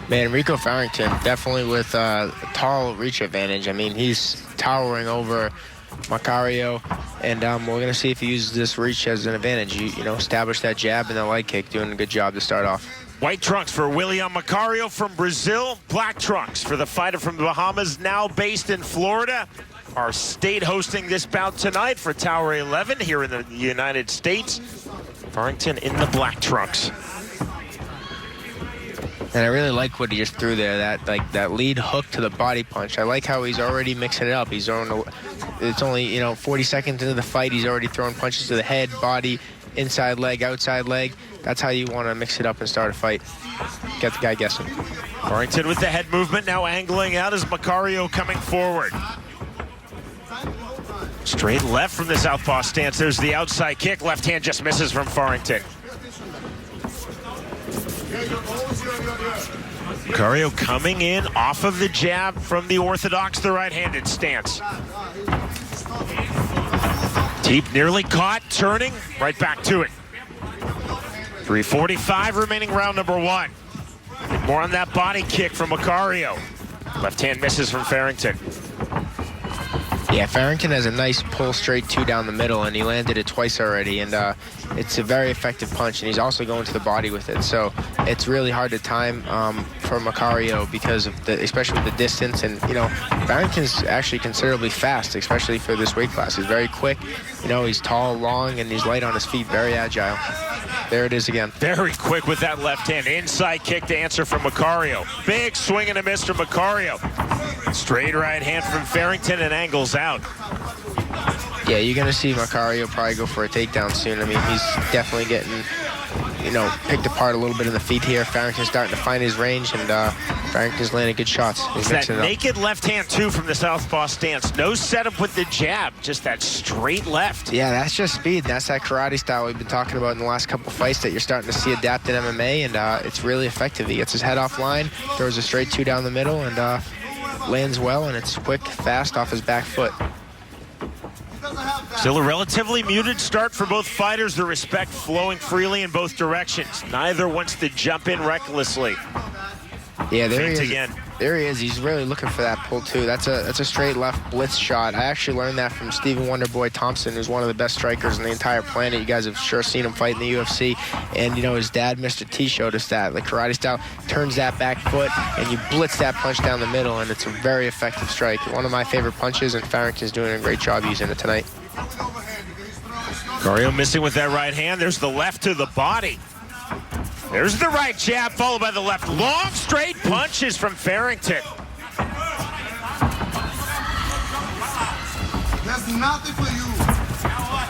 Man, Rico Farrington, definitely with a tall reach advantage. I mean, he's towering over Macário, and we're going to see if he uses this reach as an advantage. You know, establish that jab and the leg kick, doing a good job to start off. White trunks for William Macário from Brazil. Black trunks for the fighter from the Bahamas, now based in Florida. Our state hosting this bout tonight for TAURA 11 here in the United States. Farrington in the black trunks. And I really like what he just threw there, that lead hook to the body punch. I like how he's already mixing it up. He's throwing, it's only, you know, 40 seconds into the fight, he's already throwing punches to the head, body, inside leg, outside leg. That's how you want to mix it up and start a fight. Get the guy guessing. Farrington with the head movement, now angling out as Macário coming forward. Straight left from the southpaw stance. There's the outside kick. Left hand just misses from Farrington. Macário coming in off of the jab from the orthodox, the right-handed stance. Deep, nearly caught, turning, right back to it. 3:45 remaining, round number 1. More on that body kick from Macário. Left hand misses from Farrington. Yeah, Farrington has a nice pull straight 2 down the middle, and he landed it twice already, and it's a very effective punch, and he's also going to the body with it. So it's really hard to time for Macário because of especially with the distance, and you know, Farrington's actually considerably fast, especially for this weight class. He's very quick, you know, he's tall, long, and he's light on his feet, very agile. There it is again. Very quick with that left hand. Inside kick to answer from Macário. Big swing and a miss from Macário. Straight right hand from Farrington and angles out. Yeah, you're going to see Macário probably go for a takedown soon. I mean, he's definitely getting, you know, picked apart a little bit in the feet here. Farrington's starting to find his range, and Farrington's landing good shots. It's that naked left hand, too, from the southpaw stance. No setup with the jab, just that straight left. Yeah, that's just speed. That's that karate style we've been talking about in the last couple fights that you're starting to see adapt in MMA, and it's really effective. He gets his head offline, throws a straight 2 down the middle, and lands well, and it's quick, fast off his back foot. Still a relatively muted start for both fighters. The respect flowing freely in both directions. Neither wants to jump in recklessly. Yeah, there he is. Again. There he is. He's really looking for that pull too. That's a straight left blitz shot. I actually learned that from Stephen Wonderboy Thompson, who's one of the best strikers on the entire planet. You guys have sure seen him fight in the UFC. And you know, his dad, Mr. T, showed us that. The karate style turns that back foot and you blitz that punch down the middle, and it's a very effective strike. One of my favorite punches, and Farrington's doing a great job using it tonight. Macário missing with that right hand. There's the left to the body. There's the right jab, followed by the left. Long, straight punches from Farrington. There's nothing for you.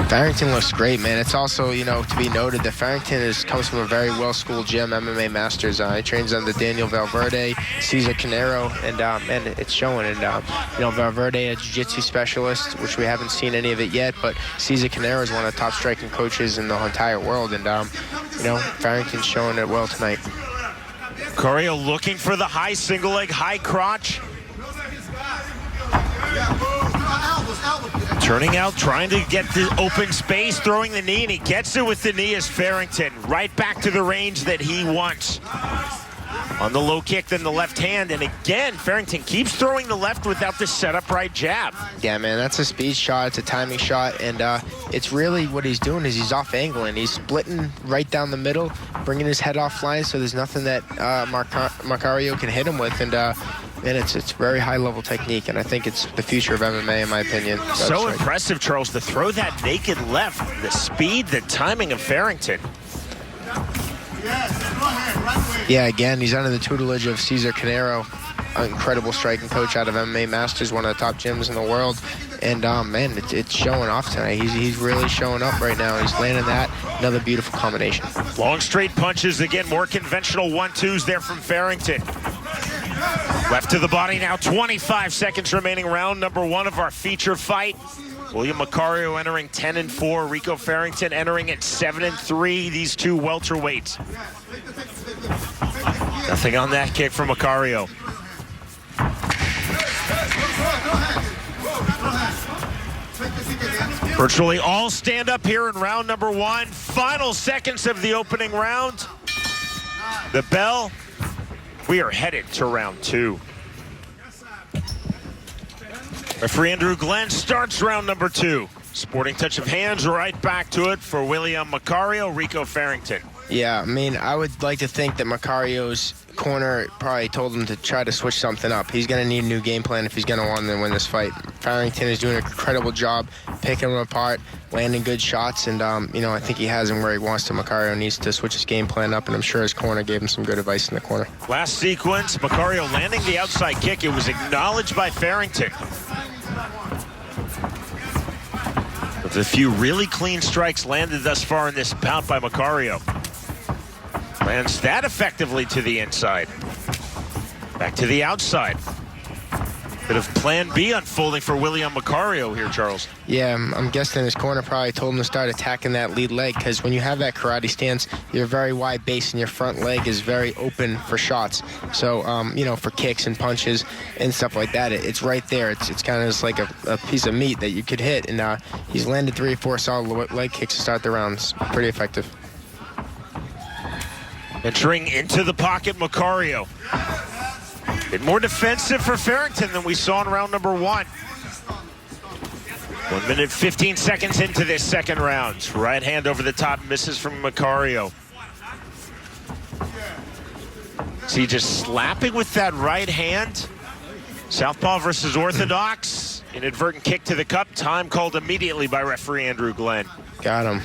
Farrington looks great, man. It's also, you know, to be noted that Farrington comes from a very well-schooled gym, MMA Masters. He trains under Daniel Valverde, Cesar Canero, and it's showing. And, you know, Valverde, a jiu-jitsu specialist, which we haven't seen any of it yet, but Cesar Canero is one of the top striking coaches in the entire world. And, you know, Farrington's showing it well tonight. Macário looking for the high single leg, high crotch. Turning out, trying to get the open space, throwing the knee, and he gets it with the knee as Farrington. Right back to the range that he wants. On the low kick, then the left hand, and again, Farrington keeps throwing the left without the setup right jab. Yeah, man, that's a speed shot, it's a timing shot, and it's really what he's doing is he's off angling. He's splitting right down the middle, bringing his head offline, so there's nothing that Macário can hit him with, and it's very high-level technique, and I think it's the future of MMA, in my opinion. So impressive, Charles, to throw that naked left. The speed, the timing of Farrington. Yeah, again, he's under the tutelage of Cesar Canero, an incredible striking coach out of MMA Masters, one of the top gyms in the world. And, man, it's showing off tonight. He's really showing up right now. He's landing that. Another beautiful combination. Long straight punches, again, more conventional 1-2s there from Farrington. Left to the body now, 25 seconds remaining, round number 1 of our feature fight. William Macário entering 10-4, Rico Farrington entering at 7-3, these two welterweights. Nothing on that kick from Macário. Virtually all stand up here in round number 1. Final seconds of the opening round. the bell. We are headed to round 2. Referee Andrew Glenn starts round number 2. Sporting touch of hands, right back to it for William Macário, Rico Farrington. Yeah, I mean, I would like to think that Macário's corner probably told him to try to switch something up. He's going to need a new game plan if he's going to want to win this fight. Farrington is doing an incredible job picking him apart, landing good shots, and, I think he has him where he wants to. Macário needs to switch his game plan up, and I'm sure his corner gave him some good advice in the corner. Last sequence, Macário landing the outside kick. It was acknowledged by Farrington. With a few really clean strikes landed thus far in this bout by Macário. Lands that effectively to the inside. Back to the outside. Bit of plan B unfolding for William Macário here, Charles. Yeah, I'm guessing his corner probably told him to start attacking that lead leg, because when you have that karate stance, you're very wide base and your front leg is very open for shots. So, for kicks and punches and stuff like that, it's right there. It's kind of just like a piece of meat that you could hit. And he's landed 3 or 4 solid leg kicks to start the rounds. Pretty effective. Entering into the pocket, Macário. Bit more defensive for Farrington than we saw in round number 1. 1 minute, 15 seconds into this second round. Right hand over the top, misses from Macário. See, just slapping with that right hand. Southpaw versus orthodox. Inadvertent kick to the cup. Time called immediately by referee Andrew Glenn. Got him.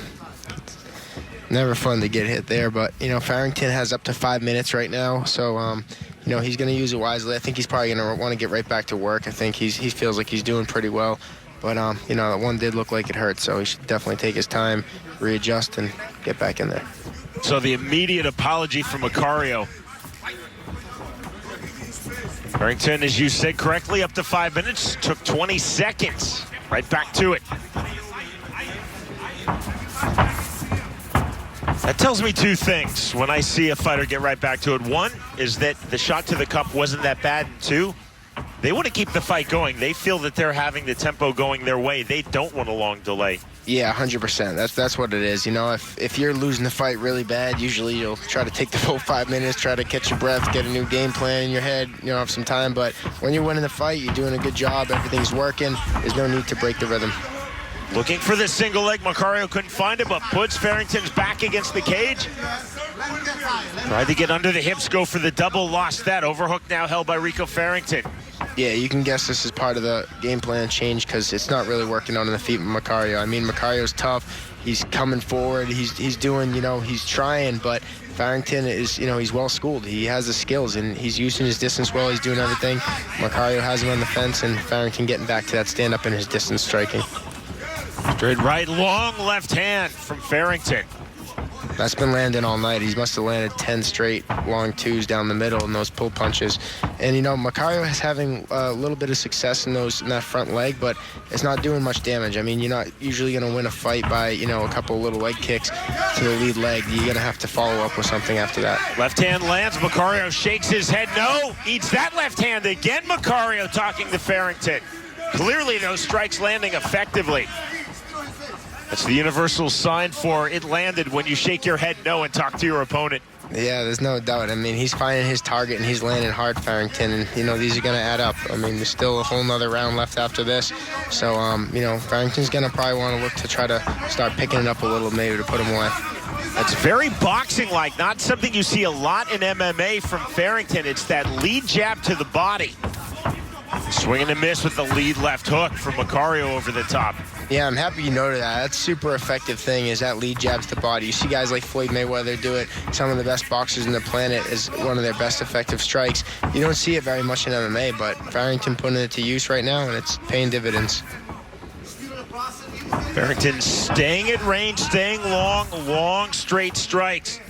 Never fun to get hit there, but, Farrington has up to 5 minutes right now, so, he's going to use it wisely. I think he's probably going to want to get right back to work. I think he feels like he's doing pretty well, but, that one did look like it hurt, so he should definitely take his time, readjust, and get back in there. So the immediate apology from Macário. Farrington, as you said correctly, up to 5 minutes, took 20 seconds. Right back to it. That tells me 2 things when I see a fighter get right back to it. 1 is that the shot to the cup wasn't that bad. And 2, they want to keep the fight going. They feel that they're having the tempo going their way. They don't want a long delay. Yeah, 100%. That's what it is. If you're losing the fight really bad, usually you'll try to take the full 5 minutes, try to catch your breath, get a new game plan in your head, have some time. But when you're winning the fight, you're doing a good job, everything's working. There's no need to break the rhythm. Looking for the single leg. Macário couldn't find it, but puts Farrington's back against the cage. Tried to get under the hips, go for the double, lost that. Overhook now held by Rico Farrington. Yeah, you can guess this is part of the game plan change, because it's not really working out on the feet with Macário. I mean, Macário's tough. He's coming forward. He's doing, he's trying, but Farrington is, he's well schooled. He has the skills, and he's using his distance well. He's doing everything. Macário has him on the fence, and Farrington getting back to that stand-up in his distance striking. Straight right, long left hand from Farrington. That's been landing all night. He must have landed 10 straight long 2s down the middle in those pull punches. And, Macário is having a little bit of success in that front leg, but it's not doing much damage. I mean, you're not usually going to win a fight by, a couple little leg kicks to the lead leg. You're going to have to follow up with something after that. Left hand lands. Macário shakes his head. No, eats that left hand again. Macário talking to Farrington. Clearly those strikes landing effectively. That's the universal sign for it landed when you shake your head no and talk to your opponent. Yeah, there's no doubt. I mean, he's finding his target, and he's landing hard, Farrington. And, these are going to add up. I mean, there's still a whole nother round left after this. So, Farrington's going to probably want to look to try to start picking it up a little, maybe to put him away. That's very boxing-like, not something you see a lot in MMA from Farrington. It's that lead jab to the body. Swing and a miss with the lead left hook from Macário over the top. Yeah, I'm happy you noted that. That's a super effective thing, is that lead jab to the body. You see guys like Floyd Mayweather do it. Some of the best boxers on the planet is one of their best effective strikes. You don't see it very much in MMA, but Farrington putting it to use right now, and it's paying dividends. Farrington staying at range, staying long straight strikes.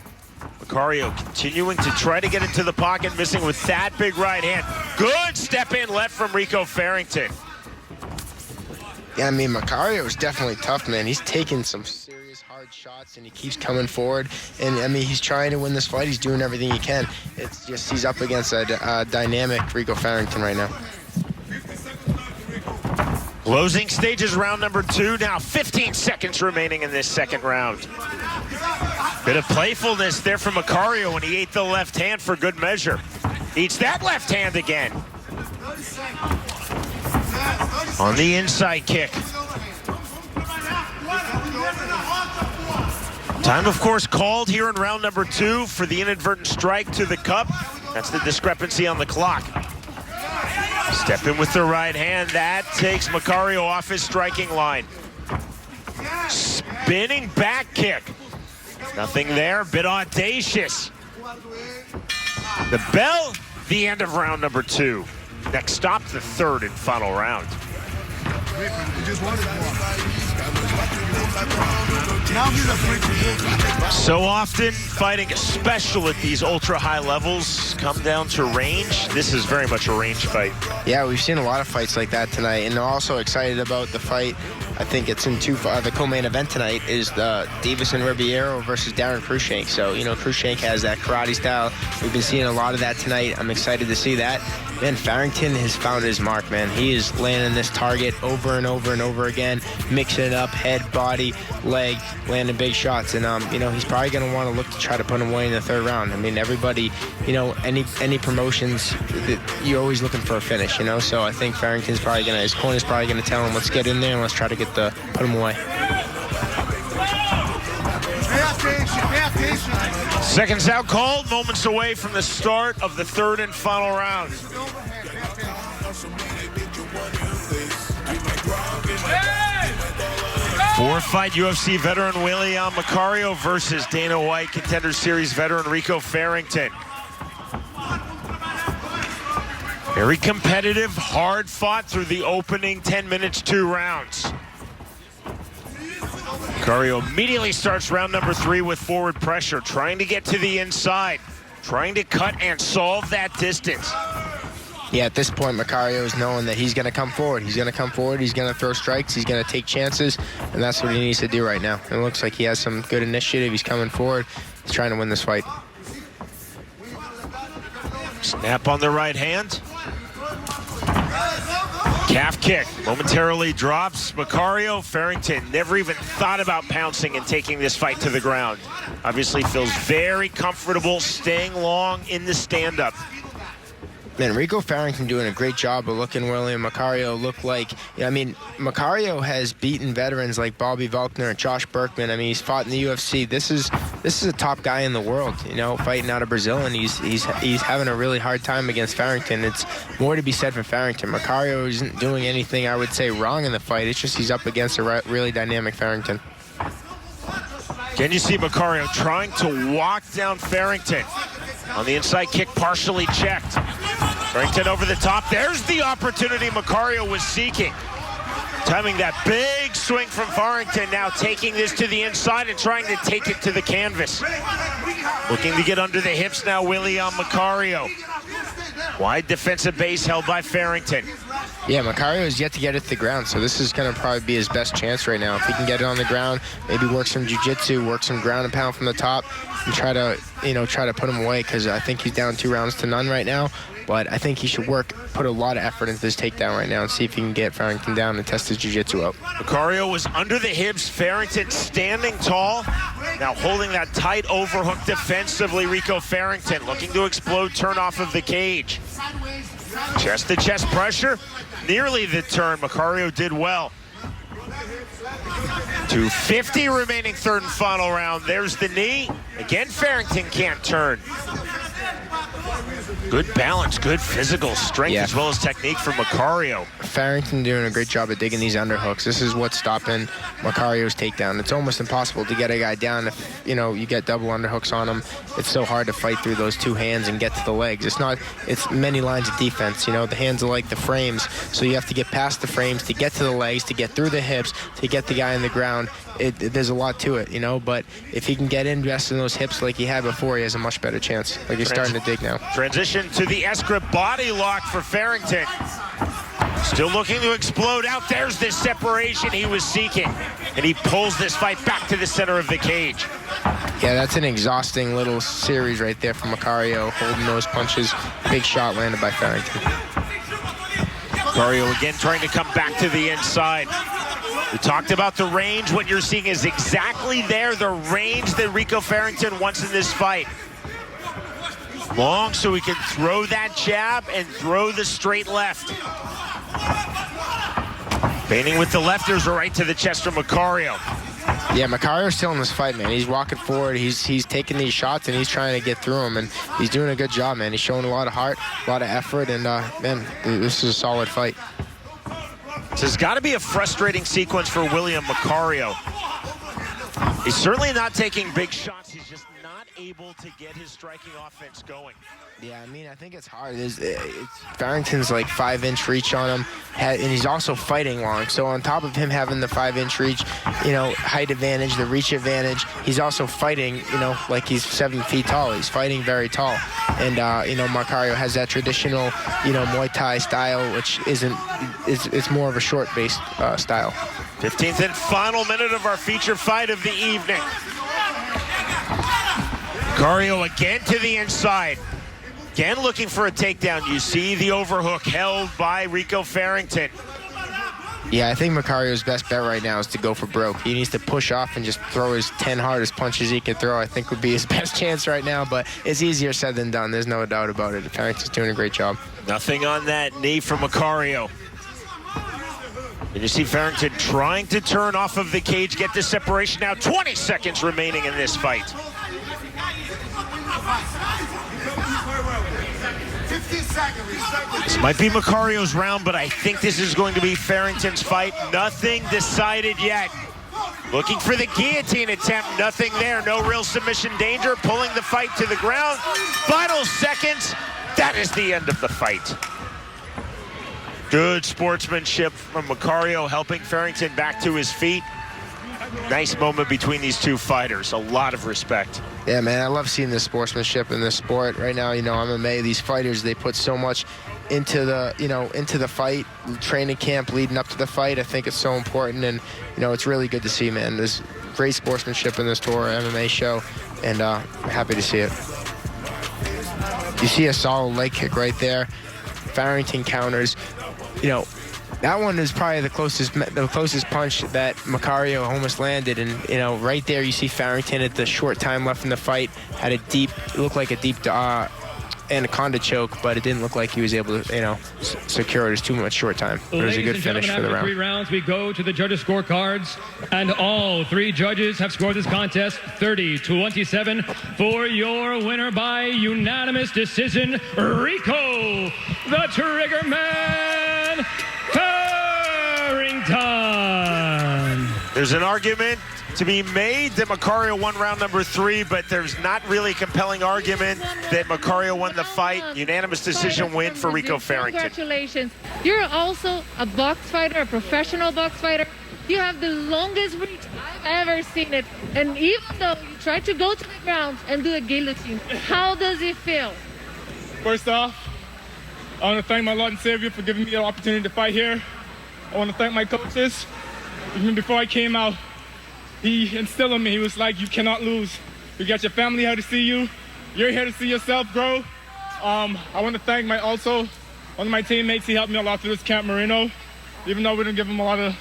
Macário continuing to try to get into the pocket, missing with that big right hand. Good step in left from Rico Farrington. Yeah, I mean, Macário is definitely tough, man. He's taking some serious hard shots, and he keeps coming forward. And, I mean, he's trying to win this fight. He's doing everything he can. It's just he's up against a dynamic Rico Farrington right now. Closing stages round number 2. Now 15 seconds remaining in this second round. Bit of playfulness there from Macário when he ate the left hand for good measure. Eats that left hand again. On the inside kick. Time, of course, called here in round number 2 for the inadvertent strike to the cup. That's the discrepancy on the clock. Step in with the right hand. That takes Macário off his striking line. Spinning back kick. Nothing there, bit audacious. The bell, the end of round number 2. Next stop, the 3rd and final round. So often, fighting, especially at these ultra-high levels, come down to range. This is very much a range fight. Yeah, we've seen a lot of fights like that tonight, and I'm also excited about the fight. I think it's in the co-main event tonight is the Davison Ribeiro versus Darren Cruikshank. So, you know, Cruikshank has that karate style. We've been seeing a lot of that tonight. I'm excited to see that. Man, Farrington has found his mark, man. He is landing this target over and over and over again, mixing it up, head, body, leg, landing big shots. And, you know, he's probably going to want to look to try to put him away in the 3rd round. I mean, everybody, you know, any promotions, you're always looking for a finish, you know? So I think Farrington's probably going to, his corner's probably going to tell him, let's get in there and let's try to put him away. Seconds out called, moments away from the start of the 3rd and final round. Four-fight UFC veteran William Macário versus Dana White Contender Series veteran Rico Farrington. Very competitive, hard fought through the opening 10 minutes, 2 rounds. Macário immediately starts round number 3 with forward pressure, trying to get to the inside, trying to cut and solve that distance. Yeah, at this point, Macário is knowing that he's going to come forward. He's going to come forward, he's going to throw strikes, he's going to take chances, and that's what he needs to do right now. It looks like he has some good initiative. He's coming forward. He's trying to win this fight. Snap on the right hand. Calf kick momentarily drops Macário. Farrington never even thought about pouncing and taking this fight to the ground. Obviously feels very comfortable staying long in the stand-up. Man, Rico Farrington doing a great job of looking William Macário look like, I mean, Macário has beaten veterans like Bobby Volkner and Josh Berkman. I mean, he's fought in the UFC. This is a top guy in the world, you know, fighting out of Brazil, and he's having a really hard time against Farrington. It's more to be said for Farrington. Macário isn't doing anything, I would say, wrong in the fight. It's just he's up against a really dynamic Farrington. Can you see Macário trying to walk down Farrington? On the inside kick, partially checked. Farrington over the top. There's the opportunity Macário was seeking. Timing that big swing from Farrington, now taking this to the inside and trying to take it to the canvas. Looking to get under the hips now, William Macário. Wide defensive base held by Farrington. Yeah, Macário is yet to get it to the ground, so this is going to probably be his best chance right now. If he can get it on the ground, maybe work some jiu-jitsu, work some ground and pound from the top, and try to put him away, because I think he's down 2 rounds to none right now. But I think he should put a lot of effort into this takedown right now and see if he can get Farrington down and test his jiu-jitsu out. Macário was under the hips, Farrington standing tall. Now holding that tight overhook defensively, Rico Farrington looking to explode turn off of the cage. Chest-to-chest pressure, nearly the turn. Macário did well. 2:50 remaining 3rd and final round. There's the knee. Again, Farrington can't turn. Good balance, good physical strength, as well as technique from Macário. Farrington doing a great job of digging these underhooks. This is what's stopping Macário's takedown. It's almost impossible to get a guy down if, you know, you get double underhooks on him. It's so hard to fight through those 2 hands and get to the legs. It's many lines of defense, you know. The hands are like the frames, so you have to get past the frames to get to the legs, to get through the hips, to get the guy on the ground. There's a lot to it, you know, but if he can get in those hips like he had before, he has a much better chance. Like he's starting to dig now. Transition to the S-grip body lock for Farrington. Still looking to explode out. There's the separation he was seeking. And he pulls this fight back to the center of the cage. Yeah, that's an exhausting little series right there from Macário, holding those punches. Big shot landed by Farrington. Macário again trying to come back to the inside. We talked about the range. What you're seeing is exactly there, the range that Rico Farrington wants in this fight. Long so he can throw that jab and throw the straight left. Feigning with the left, there's a right to the chest from Macário. Yeah, Macário's still in this fight, man. He's walking forward. He's taking these shots, and he's trying to get through them, and he's doing a good job, man. He's showing a lot of heart, a lot of effort, and, man, this is a solid fight. This has got to be a frustrating sequence for William Macário. He's certainly not taking big shots. He's just not able to get his striking offense going. Yeah, I mean, I think it's hard. Farrington's like 5-inch reach on him, and he's also fighting long. So on top of him having the 5-inch reach, you know, height advantage, the reach advantage, he's also fighting, you know, like he's 7 feet tall. He's fighting very tall. And, you know, Macário has that traditional, you know, Muay Thai style, which it's more of a short-based style. 15th and final minute of our feature fight of the evening. Macário again to the inside. Again looking for a takedown. You see the overhook held by Rico Farrington. Yeah, I think Macário's best bet right now is to go for broke. He needs to push off and just throw his 10 hardest punches he can throw. I think would be his best chance right now, but it's easier said than done. There's no doubt about it. Farrington's doing a great job. Nothing on that knee from Macário. And you see Farrington trying to turn off of the cage, get the separation now. 20 seconds remaining in this fight. This might be Macário's round, but I think this is going to be Farrington's fight. Nothing decided yet. Looking for the guillotine attempt, nothing there. No real submission danger, pulling the fight to the ground. Final seconds, that is the end of the fight. Good sportsmanship from Macário, helping Farrington back to his feet. Nice moment between these two fighters. A lot of respect. Yeah, man, I love seeing the sportsmanship in this sport. Right now, you know, MMA, these fighters, they put so much into the, you know, into the fight, training camp leading up to the fight. I think it's so important, and, you know, it's really good to see, man. There's great sportsmanship in this TAURA MMA show, and I'm happy to see it. You see a solid leg kick right there. Farrington counters. You know, that one is probably the closest punch that Macário almost landed, and, you know, right there you see Farrington at the short time left in the fight had a deep, it looked like a deep anaconda choke, but it didn't look like he was able to, you know, secure it. It was too much short time. But it was a good finish for the round. After 3 rounds, we go to the judges' scorecards, and all 3 judges have scored this contest 30-27 for your winner by unanimous decision, Rico, the Triggerman Farrington. There's an argument to be made that Macário won round number 3, but there's not really a compelling argument that Macário won the fight. Unanimous decision win for Rico Farrington. Congratulations. You're also a box fighter, a professional box fighter. You have the longest reach I've ever seen it. And even though you tried to go to the ground and do a guillotine, how does it feel? First off, I want to thank my Lord and Savior for giving me the opportunity to fight here. I want to thank my coaches. Even before I came out, he instilled in me. He was like, you cannot lose. You got your family here to see you. You're here to see yourself grow. I want to thank one of my teammates. He helped me a lot through this camp, Marino. Even though we didn't give him a lot of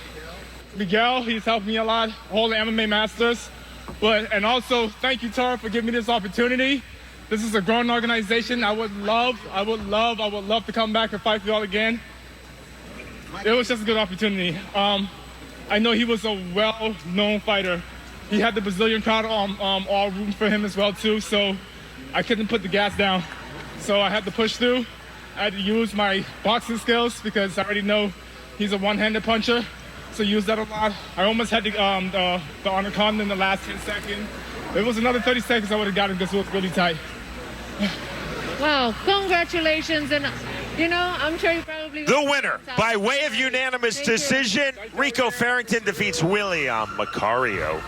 Miguel, he's helped me a lot, all the MMA masters. And also, thank you, TAURA, for giving me this opportunity. This is a growing organization. I would love to come back and fight for y'all again. It was just a good opportunity. I know he was a well-known fighter. He had the Brazilian crowd all rooting for him as well too, so I couldn't put the gas down. So I had to push through. I had to use my boxing skills because I already know he's a one-handed puncher, so use that a lot. I almost had the anaconda in the last 10 seconds. If it was another 30 seconds, I would have got him because it was really tight. Wow, congratulations. And, you know, I'm sure you probably... The winner, by way of unanimous decision, Rico Farrington defeats William Macário.